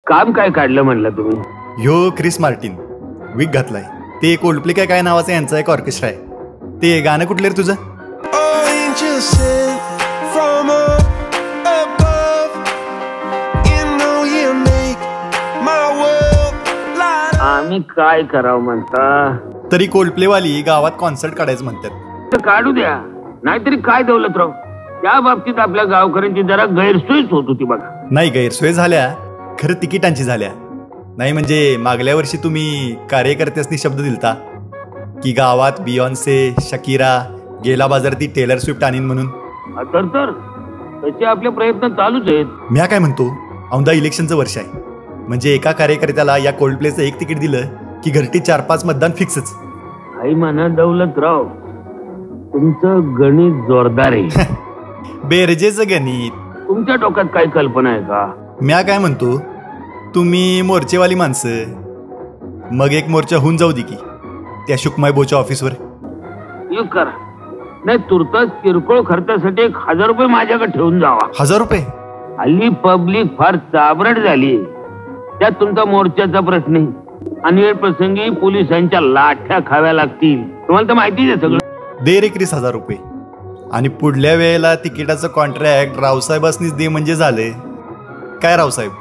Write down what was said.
काम काय काढलं म्हणलं तुम्ही? ह्यो क्रिस मार्टिन विग घातलाय. ते कोल्डप्ले काय नावाचं यांचं एक ऑर्केस्ट्रा आहे. ते गाणं कुठलं रे तुझं? आम्ही काय करावं म्हणता? तरी कोल्डप्ले वाली गावात कॉन्सर्ट काढायचं म्हणतात. तर काढू द्या, नाहीतरी काय दौलतराव, त्या बाबतीत आपल्या गावकऱ्यांची जरा गैरसोयच होत होती बघा. नाही, गैरसोय झाल्या, खरं तिकिटांची झाल्या नाही. म्हणजे मागल्या वर्षी तुम्ही कार्यकर्त्यांनी शब्द दिलता की गावात बियॉन्से, शकीरा, गेला बाजार ती टेलर स्विफ्ट आणीन म्हणून. तर तसे आपले प्रयत्न चालूच आहेत. म्या काय म्हणतो, औंधा इलेक्शनचं वर्ष आहे, म्हणजे एका कार्यकर्त्याला या कोल्डप्लेचं एक तिकीट दिलं की घरटी 4-5 मतदान फिक्सच. आई म्हणा दौलतराव, तुमचं गणित जोरदार आहे. बेरजेचं गणित. तुमच्या डोक्यात काय कल्पना आहे का? म्या काय म्हणतो, तुम्ही मोर्चेवाली माणसं, मग एक मोर्चा होऊन जाऊ दे की त्या शुकमाई बोच्या ऑफिसवर. ये करा, नाही तुर्तास किरकोळ खर्चासाठी 1000 रुपये माझ्याकडे ठेवून जावा. 1000 रुपये? हल्ली पब्लिक फार चाबरट झाली, त्यात तुमचा मोर्चाचा प्रश्न आहे. अनिवार्य प्रसंगी पोलिसांच्या लाठ्या खाव्या लागतील, तुम्हाला तर माहितीच आहे सगळं. दे रे क्रिस 1000 रुपये, आणि पुढल्या वेळेला तिकिटाचं कॉन्ट्रॅक्ट रावसाहेबांनीच दे म्हणजे झालं. काय रावसाहेब?